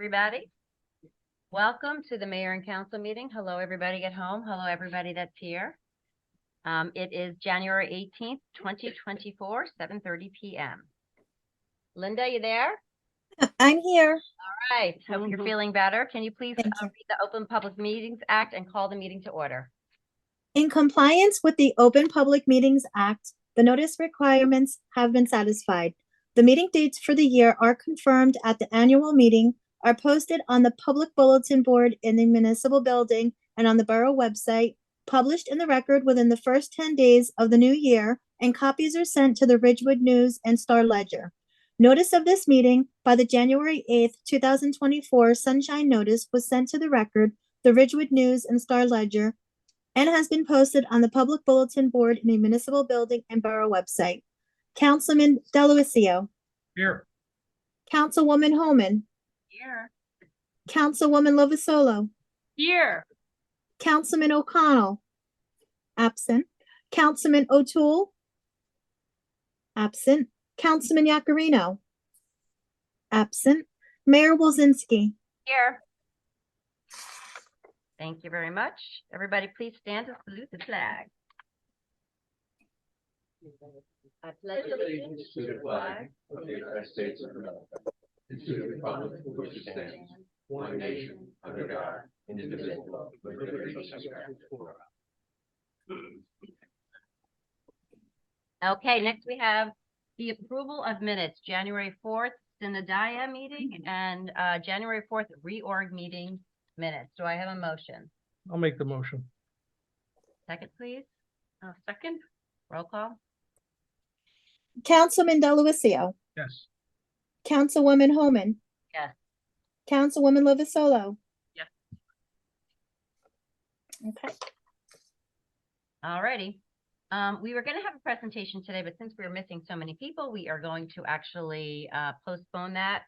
Everybody. Welcome to the mayor and council meeting. Hello, everybody at home. Hello, everybody that's here. It is January 18th, 2024, 7:30 p.m. Linda, you there? I'm here. All right. Hope you're feeling better. Can you please Thank you. read the Open Public Meetings Act and call the meeting to order? In compliance with the Open Public Meetings Act, the notice requirements have been satisfied. The meeting dates for the year are confirmed at the annual meeting, are posted on the public bulletin board in the municipal building and on the borough website, published in the record within the first 10 days of the new year, and copies are sent to the Ridgewood News and Star Ledger. Notice of this meeting by the January 8th, 2024 Sunshine Notice was sent to the record, the Ridgewood News and Star Ledger, and has been posted on the public bulletin board in a municipal building and borough website. Councilman Delavatio. Here. Councilwoman Homan. Here. Councilwoman Lovasolo. Here. Councilman O'Connell. Absent. Councilman O'Toole. Absent. Councilman Yacarino. Absent. Mayor Wolzinski. Here. Thank you very much. Everybody, please stand to salute the flag. I pledge allegiance to the flag of the United States of America, and to the republic for which it stands, one nation, under God, indivisible, with liberty and justice for all. Okay, next we have the approval of minutes, January 4th, Synodaya meeting, and January 4th, reorg meeting minutes. Do I have a motion? I'll make the motion. Second, please. Second. Roll call. Councilman Delavatio. Yes. Councilwoman Homan. Yes. Councilwoman Lovasolo. Yes. Okay. All righty. We were going to have a presentation today, but since we were missing so many people, we are going to actually postpone that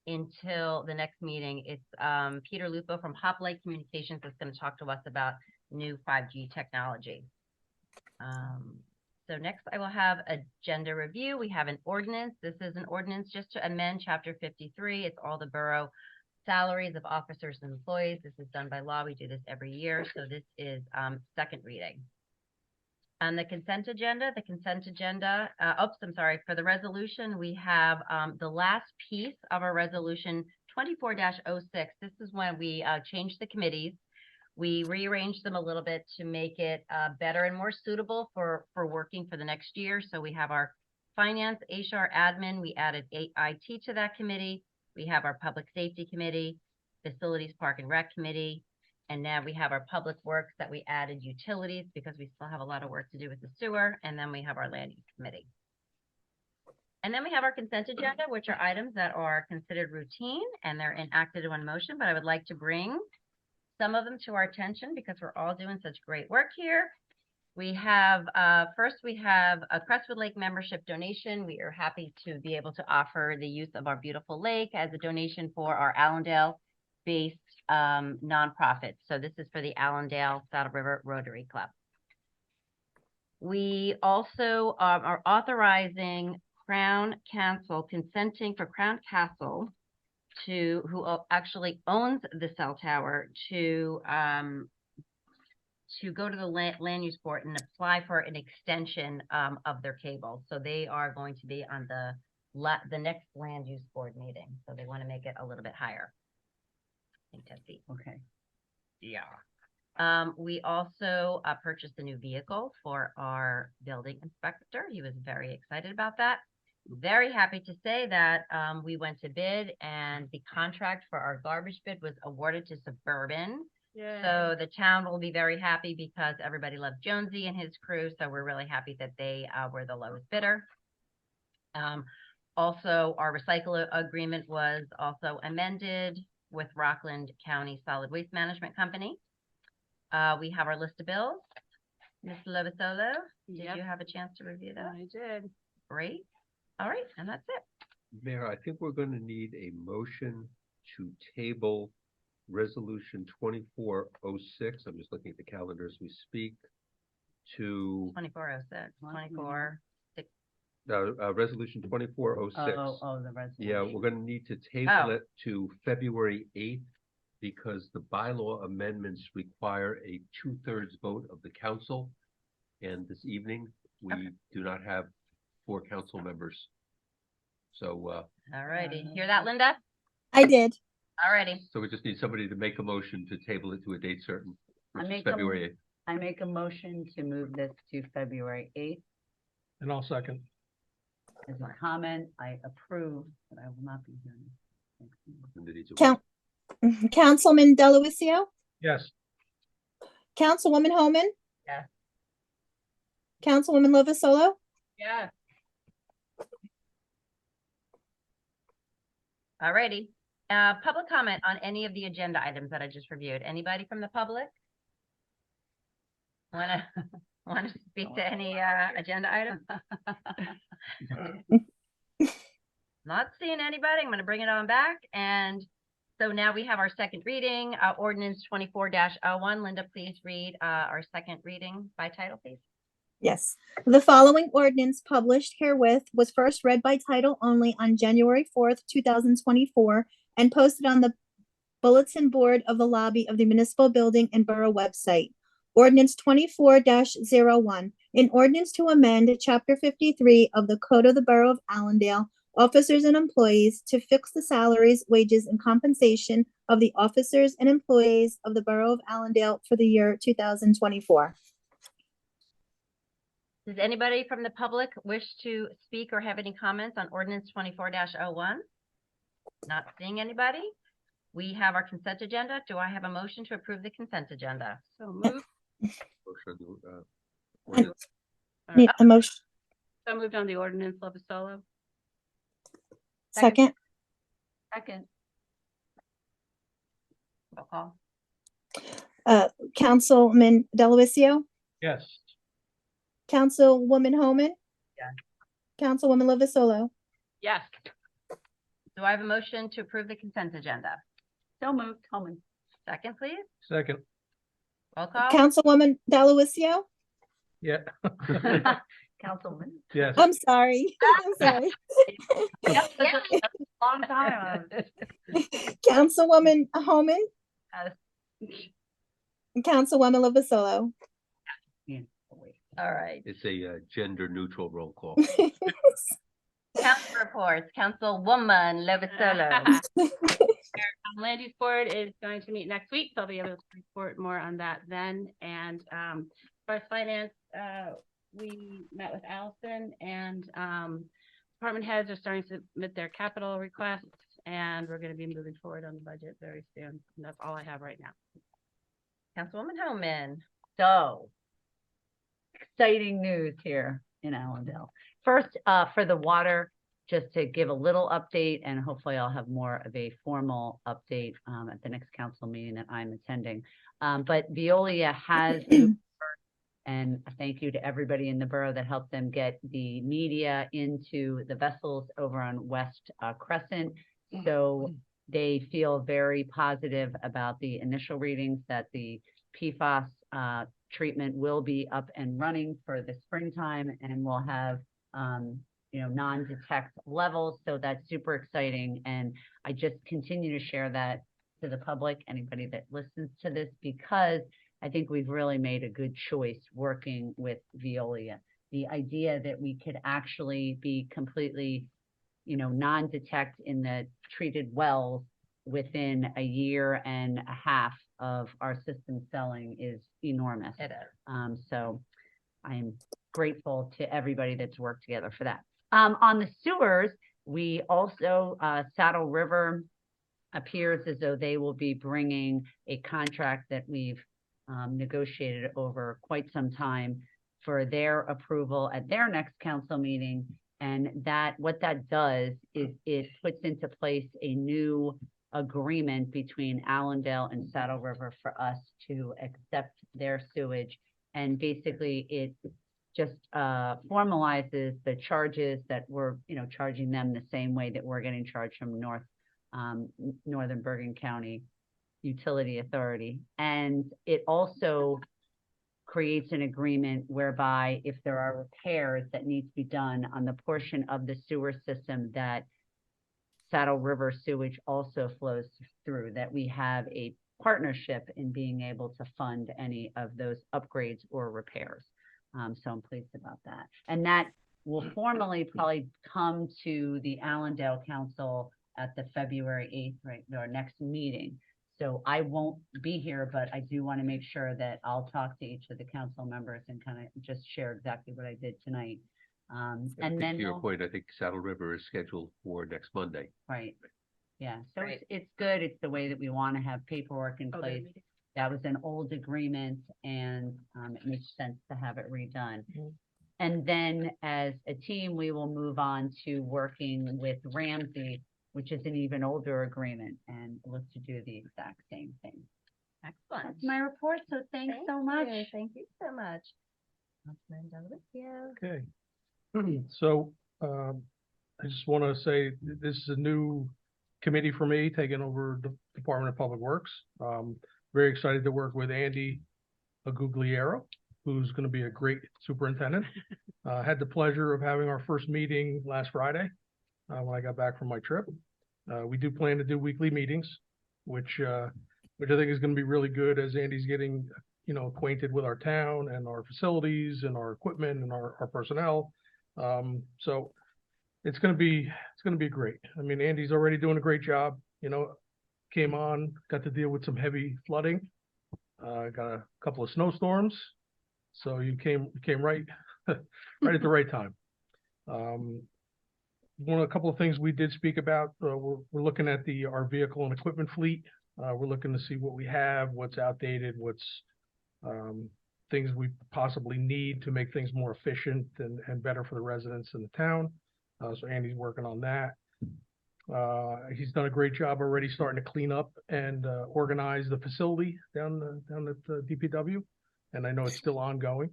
until the next meeting. It's Peter Lupo from Hoplite Communications that's going to talk to us about new 5G technology. So next I will have agenda review. We have an ordinance. This is an ordinance just to amend chapter 53. It's all the borough salaries of officers and employees. This is done by law. We do this every year. So this is second reading. On the consent agenda, for the resolution, we have the last piece of our resolution 24-06. This is when we changed the committees. We rearranged them a little bit to make it better and more suitable for working for the next year. So we have our finance, HR, admin. We added IT to that committee. We have our public safety committee, facilities, park and rec committee. And now we have our public works that we added utilities because we still have a lot of work to do with the sewer. And then we have our land use committee. And then we have our consent agenda, which are items that are considered routine and they're enacted in one motion. But I would like to bring some of them to our attention because we're all doing such great work here. We have, first we have a Crestwood Lake membership donation. We are happy to be able to offer the use of our beautiful lake as a donation for our Allendale-based nonprofit. So this is for the Allendale Saddle River Rotary Club. We also are authorizing consenting for Crown Castle who actually owns the cell tower to go to the land use board and apply for an extension of their cable. So they are going to be on the next land use board meeting. So they want to make it a little bit higher. I think 10 feet. Okay. Yeah. We also purchased a new vehicle for our building inspector. He was very excited about that. Very happy to say that we went to bid and the contract for our garbage bid was awarded to Suburban. Yay. So the town will be very happy because everybody loves Jonesy and his crew. So we're really happy that they were the lowest bidder. Also, our recycle agreement was also amended with Rockland County Solid Waste Management Company. We have our list of bills. Ms. Lovasolo, did you have a chance to review that? I did. Great. All right, and that's it. Mayor, I think we're going to need a motion to table resolution 2406. I'm just looking at the calendar as we speak. To 2406, 24. Resolution 2406. Oh, the resolution. Yeah, we're gonna need to table Oh. it to February 8th because the bylaw amendments require a 2/3 vote of the council. And this evening, we do not have 4 council members. So, All righty. Hear that, Linda? I did. All righty. so we just need somebody to make a motion to table it to a date certain, I which is make a- February 8th. I make a motion to move this to February 8th. And I'll second. As a comment, I approve, but I will not be here. next meeting. And it needs a Count, vote. Councilman Delavatio, Yes. Councilwoman Homan. Yes. Councilwoman Lovasolo, Yeah. All righty. Public comment on any of the agenda items that I just reviewed. Anybody from the public? Wanna, wanna speak to any, agenda item? Not seeing anybody. I'm gonna bring it on back. And so now we have our second reading, ordinance 24-01. Linda, please read, our second reading by title, please. yes. The following ordinance published herewith was first read by title only on January 4th, 2024, and posted on the bulletin board of the lobby of the municipal building and borough website. Ordinance 24-01, an ordinance to amend Chapter 53 of the Code of the Borough of Allendale, officers and employees, to fix the salaries, wages, and compensation of the officers and employees of the Borough of Allendale for the year 2024. Does anybody from the public wish to speak or have any comments on ordinance 24-01? Not seeing anybody. We have our consent agenda. Do I have a motion to approve the consent agenda? So moved. Motion, And ordinance. need a motion, So moved on the ordinance, Lovasolo. second, Second. Roll call. Councilman Delavatio, Yes. Councilwoman Homan. Yes. Councilwoman Lovasolo, Yes. Do I have a motion to approve the consent agenda? So moved, Holman. Second, please. Second. Roll call. Councilwoman Delavatio. Yeah. Councilman. Yes. I'm sorry. I'm sorry. Yep, that's a long time. Councilwoman Homan, Yes. Councilwoman Lovasolo. All right. It's a gender neutral roll call. Council reports. Councilwoman Lovasolo. Land use board is going to meet next week, so I'll be able to report more on that then. And for finance, we met with Allison, and department heads are starting to submit their capital requests, and we're going to be moving forward on the budget very soon. And that's all I have right now. Councilwoman Homan. So, exciting news here in Allendale. First, for the water, just to give a little update, and hopefully I'll have more of a formal update at the next council meeting that I'm attending. But Veolia has moved forward, and a thank you to everybody in the borough that helped them get the media into the vessels over on West Crescent. So they feel very positive about the initial readings that the PFAS treatment will be up and running for the springtime, and we'll have non-detect levels. So that's super exciting. And I just continue to share that to the public, anybody that listens to this, because I think we've really made a good choice working with Veolia. The idea that we could actually be completely, non-detect in the treated wells within a year and a half of our system selling is enormous. It is. So I'm grateful to everybody that's worked together for that. On the sewers, we also, Saddle River appears as though they will be bringing a contract that we've negotiated over quite some time for their approval at their next council meeting. And what that does is it puts into place a new agreement between Allendale and Saddle River for us to accept their sewage. And basically it just formalizes the charges that we're, charging them the same way that we're getting charged from Northern Bergen County Utility Authority. And it also creates an agreement whereby if there are repairs that need to be done on the portion of the sewer system that Saddle River sewage also flows through, that we have a partnership in being able to fund any of those upgrades or repairs. So I'm pleased about that. And that will formally probably come to the Allendale Council at the February 8th, right, our next meeting. So I won't be here, but I do want to make sure that I'll talk to each of the council members and kind of just share exactly what I did tonight. I And think then to your we'll- point, I think Saddle River is scheduled for next Monday. Right. Yeah, so Right. it's good. It's the way that we want to have paperwork in Oh, place. That was an old agreement and it makes sense to have it redone. And then as a team, we will move on to working with Ramsey, which is an even older agreement, and look to do the exact same thing. Excellent. That's my report, so thanks so much. Thank you so much. Councilman Delavatio. Okay. So, I just want to say this is a new committee for me, taking over the Department of Public Works. Very excited to work with Andy Agugliero, who's going to be a great superintendent. Had the pleasure of having our first meeting last Friday, when I got back from my trip. We do plan to do weekly meetings, which I think is going to be really good as Andy's getting, acquainted with our town and our facilities and our equipment and our personnel. So it's going to be great. I mean, Andy's already doing a great job, came on, got to deal with some heavy flooding, got a couple of snowstorms. So you came right, right at the right time. A couple of things we did speak about, we're looking at our vehicle and equipment fleet. We're looking to see what we have, what's outdated, what's things we possibly need to make things more efficient and better for the residents in the town. So Andy's working on that. He's done a great job already starting to clean up and organize the facility down at the DPW. And I know it's still ongoing.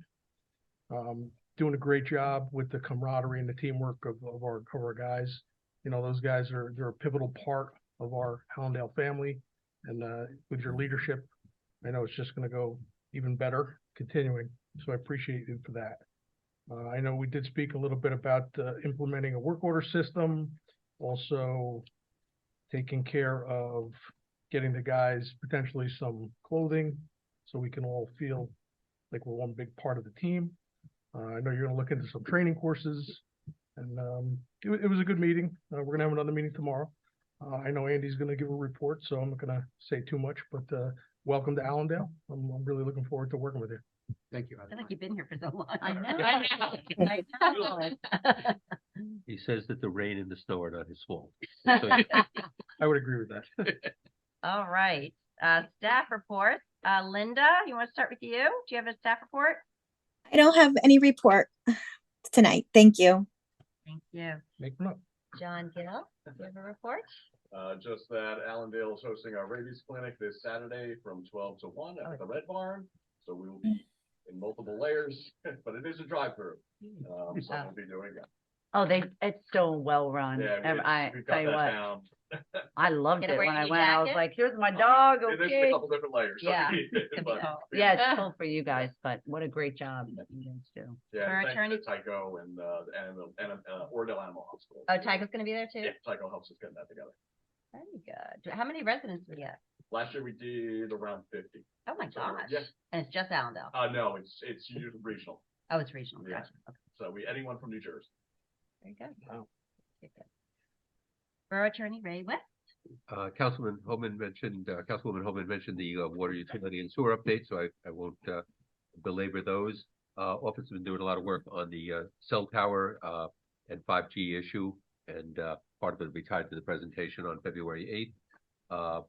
Doing a great job with the camaraderie and the teamwork of our guys. Those guys they're a pivotal part of our Allendale family. And with your leadership, I know it's just going to go even better continuing. So I appreciate you for that. I know we did speak a little bit about implementing a work order system, also taking care of getting the guys potentially some clothing so we can all feel like we're one big part of the team. I know you're going to look into some training courses, and it was a good meeting. We're going to have another meeting tomorrow. I know Andy's going to give a report, so I'm not going to say too much, but welcome to Allendale. I'm really looking forward to working with you. Thank you. I feel like you've been here for so long. I know. I know. He says that the rain and the snow are not his fault. I would agree with that. All right, staff reports. Linda, you want to start with you? Do you have a staff report? I don't have any report tonight. Thank you. Thank you. Make them up. John Gill, do you have a report? Just that Allendale is hosting our rabies clinic this Saturday from 12 to 1 at the Red Barn. So we will be in multiple layers, but it is a drive-through. So we'll be doing that. Oh, it's so well run. Yeah, I we've tell got you that what, down. I loved Gonna it wear when I your went. I was jacket? like, here's my dog. There's a Okay. couple different layers. Yeah. But, Yeah, it's cool for you guys, but what a great job that you guys do. yeah, For thanks attorney- to Tyco and Allendale Animal Hospital. Oh, Tyga's gonna be there too? Yeah, Tyco helps us get that together. Very good. How many residents do we get? Last year we did around 50. Oh my So, gosh. yeah. And it's just Allendale? No, it's regional. Oh, it's regional. Yeah. Gotcha. Okay, So anyone from New Jersey. very good. Wow. Good, good. Borough Attorney Ray West. Councilwoman Homan mentioned the water utility and sewer update, so I won't belabor those. Office has been doing a lot of work on the cell tower and 5G issue, and part of it will be tied to the presentation on February 8th.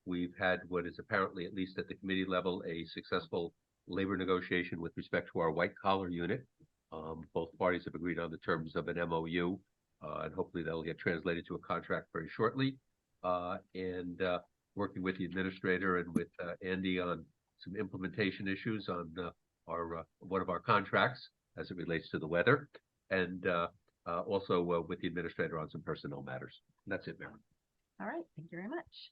We've had what is apparently, at least at the committee level, a successful labor negotiation with respect to our white collar unit. Both parties have agreed on the terms of an MOU, and hopefully that'll get translated to a contract very shortly. And working with the administrator and with Andy on some implementation issues on our one of our contracts as it relates to the weather, and also with the administrator on some personnel matters. And that's it, Mayor. All right, thank you very much.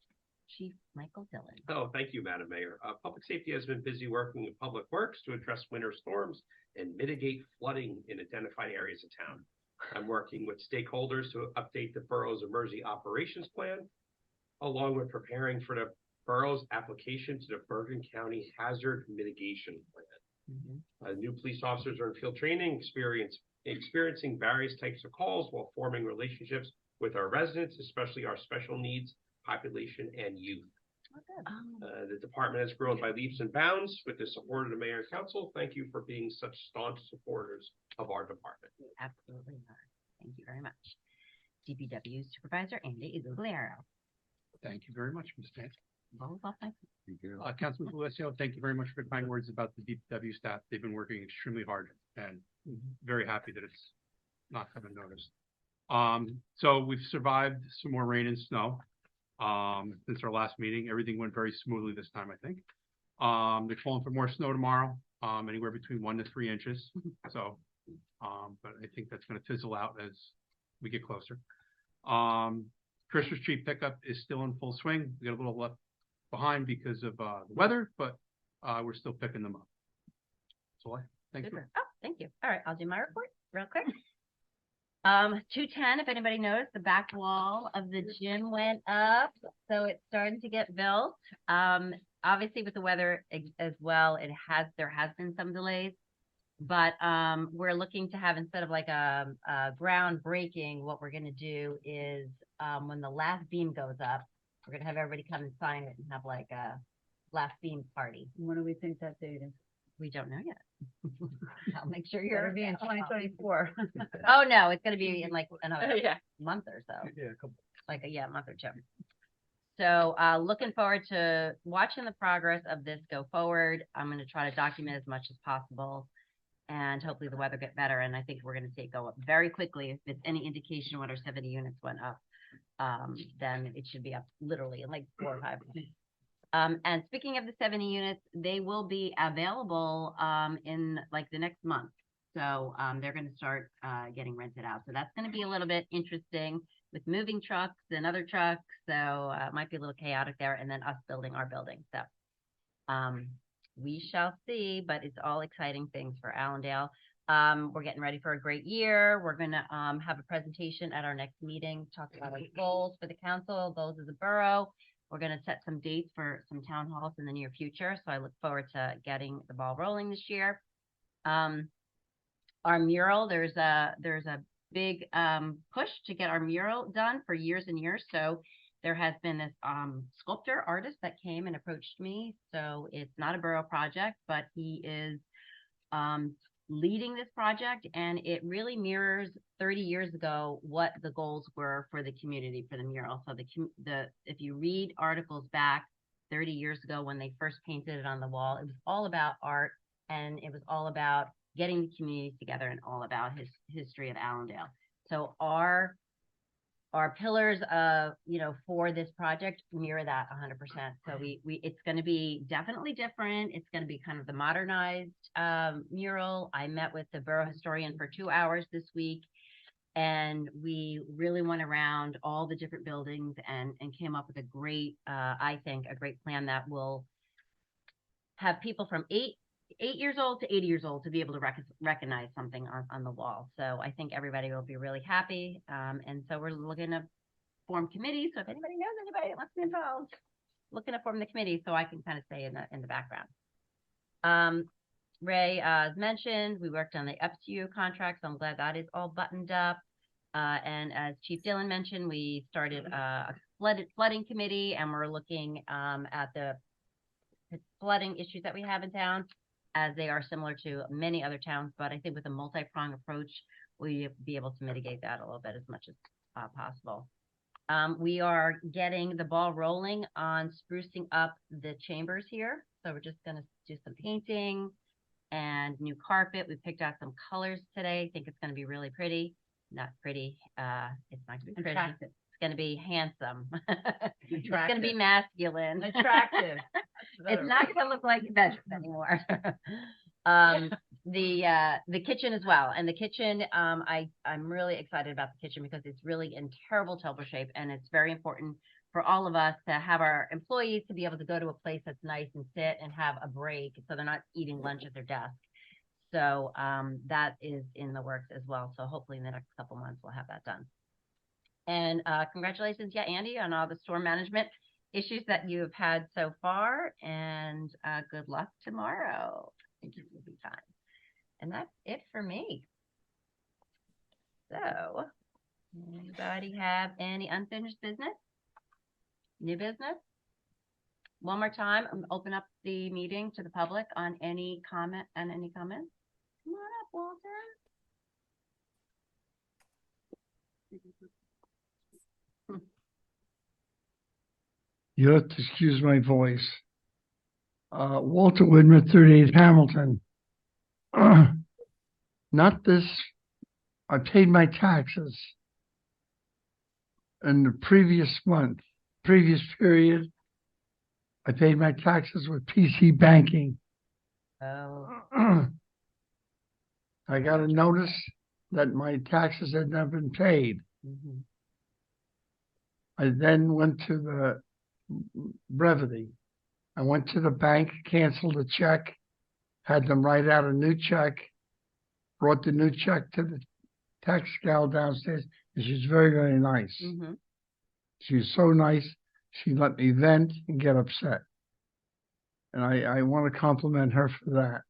Chief Michael Dillon. Oh, thank you, Madam Mayor. Public safety has been busy working with Public Works to address winter storms and mitigate flooding in identified areas of town. I'm working with stakeholders to update the borough's emergency operations plan, along with preparing for the borough's application to the Bergen County Hazard Mitigation Plan. New police officers are in field training, experiencing various types of calls while forming relationships with our residents, especially our special needs population and youth. The department has grown by leaps and bounds with the support of the mayor and council. Thank you for being such staunch supporters of our department. Absolutely not. Thank you very much. DPW Supervisor Andy Iglesias. Thank you very much, Ms. Mayor. Well, thank you. Councilman Lucio, thank you very much for the kind words about the DPW staff. They've been working extremely hard and very happy that it's not coming noticed. So we've survived some more rain and snow. Since our last meeting, everything went very smoothly this time, I think. They're calling for more snow tomorrow, anywhere between 1 to 3 inches. So, but I think that's going to fizzle out as we get closer. Christmas tree pickup is still in full swing. We got a little left behind because of the weather, but we're still picking them up. So thank you. Super. Oh, thank you. All right, I'll do my report real quick. 210, if anybody noticed, the back wall of the gym went up, so it's starting to get built. Obviously with the weather as well, there has been some delays, but we're looking to have, instead of like a groundbreaking, what we're going to do is when the last beam goes up, we're going to have everybody come and sign it and have like a last beam party. When do we think that date is? We don't know yet. I'll make sure you're Better be in 2024. Oh, no, it's going to be in like another Yeah. month or so. Yeah, a couple. Like a month or two. So looking forward to watching the progress of this go forward. I'm going to try to document as much as possible, and hopefully the weather get better. And I think we're going to see it go up very quickly. If it's any indication when our 70 units went up, then it should be up literally in like 4 or 5 weeks. And speaking of the 70 units, they will be available in like the next month. So they're going to start getting rented out. So that's going to be a little bit interesting with moving trucks and other trucks. So it might be a little chaotic there, and then us building our building. So we shall see, but it's all exciting things for Allendale. We're getting ready for a great year. We're going to have a presentation at our next meeting, talk about our goals for the council, goals of the borough. We're going to set some dates for some town halls in the near future. So I look forward to getting the ball rolling this year. Our mural, there's a big push to get our mural done for years and years. So there has been this sculptor artist that came and approached me. So it's not a borough project, but he is leading this project, and it really mirrors 30 years ago what the goals were for the community for the mural. So if you read articles back 30 years ago when they first painted it on the wall, it was all about art, and it was all about getting the community together and all about his history of Allendale. So our pillars for this project mirror that 100%. So it's going to be definitely different. It's going to be kind of the modernized mural. I met with the borough historian for 2 hours this week, and we really went around all the different buildings and came up with a great, I think, a great plan that will have people from 8 years old to 80 years old to be able to recognize something on the wall. So I think everybody will be really happy. And so we're looking to form committees. So if anybody knows anybody that wants to be involved, looking to form the committee so I can kind of stay in the background. Ray, as mentioned, we worked on the FTU contract, so I'm glad that is all buttoned up. And as Chief Dillon mentioned, we started a flooding committee, and we're looking at the flooding issues that we have in town, as they are similar to many other towns, but I think with a multi-pronged approach, we'll be able to mitigate that a little bit as much as possible. We are getting the ball rolling on sprucing up the chambers here. So we're just going to do some painting and new carpet. We picked out some colors today. I think it's going to be really pretty. Not pretty. It's not going to be pretty. Attractive. It's going to be handsome. It's Attractive. going to be masculine. Attractive. It's not going to look like bedroom anymore. the kitchen as well. And the kitchen, I'm really excited about the kitchen because it's really in terrible shape, and it's very important for all of us to have our employees to be able to go to a place that's nice and sit and have a break, so they're not eating lunch at their desk. So that is in the works as well. So hopefully in the next couple months we'll have that done. And congratulations, Andy, on all the storm management issues that you have had so far, and good luck tomorrow. I think it will be fine. And that's it for me. So, anybody have any unfinished business? New business? One more time, I'm gonna open up the meeting to the public on any comments. Come on up, Walter. You have to excuse my voice. Walter Whitmer, 38 Hamilton. Not this, I paid my taxes in the previous period. I paid my taxes with PC banking. Oh. I got a notice that my taxes had not been paid. Mm-hmm. I then went to the brevity. I went to the bank, canceled a check, had them write out a new check, brought the new check to the tax gal downstairs, and she's very, very nice. Mm-hmm. She was so nice, she let me vent and get upset. And I want to compliment her for that.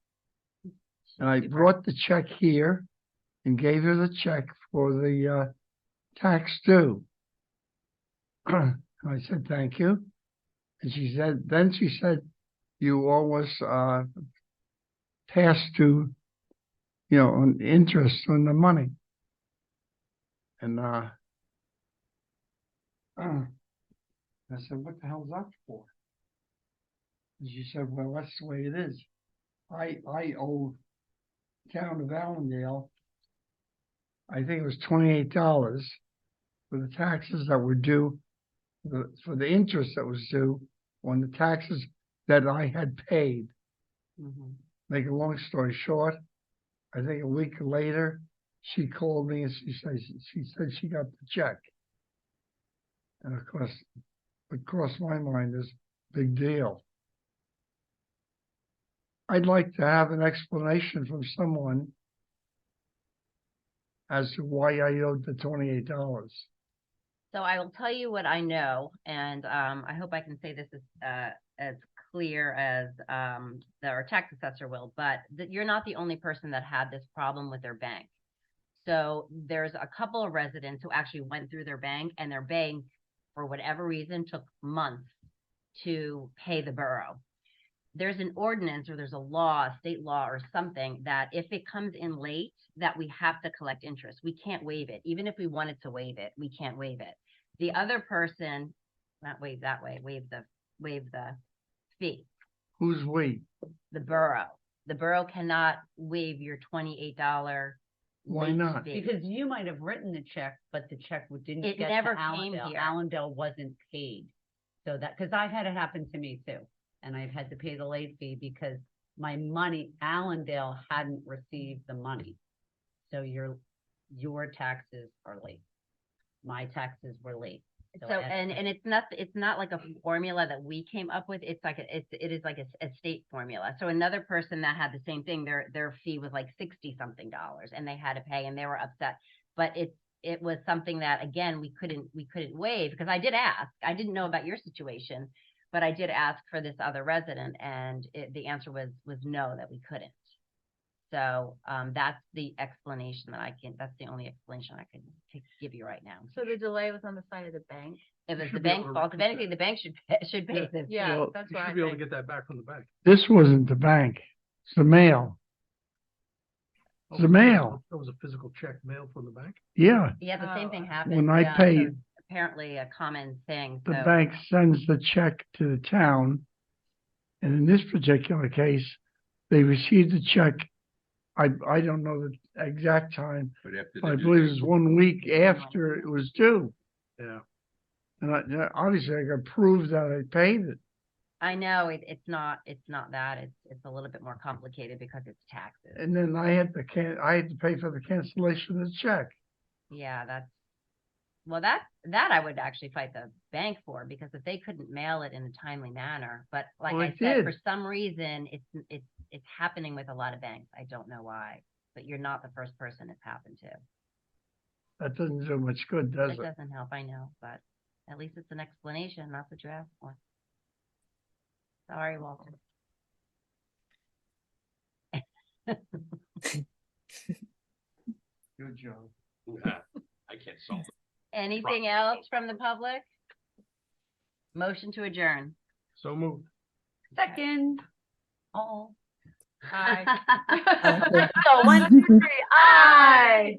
And I brought the check here and gave her the check for the tax due. I said, thank you. And she said, you always pass to, on interest on the money. And I said, what the hell is that for? And she said, well, that's the way it is. I owe town of Allendale, I think it was $28 for the taxes that were due, for the interest that was due on the taxes that I had paid. Mm-hmm. Make a long story short, I think a week later, she called me and she said she got the check. And of course, what crossed my mind is big deal. I'd like to have an explanation from someone as to why I owed the $28. So I will tell you what I know, and I hope I can say this as clear as our tax assessor will, but you're not the only person that had this problem with their bank. So there's a couple of residents who actually went through their bank, and their bank, for whatever reason, took months to pay the borough. There's an ordinance or there's a law, state law or something, that if it comes in late, that we have to collect interest. We can't waive it. Even if we wanted to waive it, we can't waive it. The other person, not waive that way, waive the fee. Who's we? The borough. The borough cannot waive your $28 Why late not? fee. Because you might have written the check, but the check didn't It get never to came Allendale. here. Allendale wasn't paid. So that, because I've had it happen to me too. And I've had to pay the late fee because my money, Allendale hadn't received the money. So your taxes are late. My taxes were late. So and it's not like a formula that we came up with. It's like it is like a state formula. So another person that had the same thing, their fee was like $60 something, and they had to pay, and they were upset. But it was something that, again, we couldn't waive, because I did ask. I didn't know about your situation, but I did ask for this other resident, and the answer was no, that we couldn't. So that's the explanation that's the only explanation I can give you right now. So the delay was on the side of the bank? If it's the should be able bank's to fault, if recoup anything, that. the bank should pay the fee. Yeah, Well, that's You why I should be able to think. get that back from the bank. This wasn't the bank. It's the mail. It's the mail. That was a physical check mailed from the bank? Yeah, Yeah, the same Oh. thing happened. when I yeah, so pay, it's apparently a common thing. the So bank sends the check to the town. And in this particular case, they received the check. I don't know the exact time, But after but I the due believe it date. was 1 week after it was due. Yeah. And obviously I got proof that I paid it. I know it's not that, it's a little bit more complicated because it's taxes. And then I had to pay for the cancellation of the check. Yeah, well, that I would actually fight the bank for, because if they couldn't mail it in a timely manner, but like Well, I it said, did. for some reason, it's happening with a lot of banks. I don't know why, but you're not the first person it's happened to. That doesn't do much good, does It it? doesn't help, I know, but at least it's an explanation. That's what you asked for. Sorry, Walter. Good job. I can't solve it. Anything else from the public? Motion to adjourn. So moved. Second. Oh. Aye. So 1, 2, 3, aye.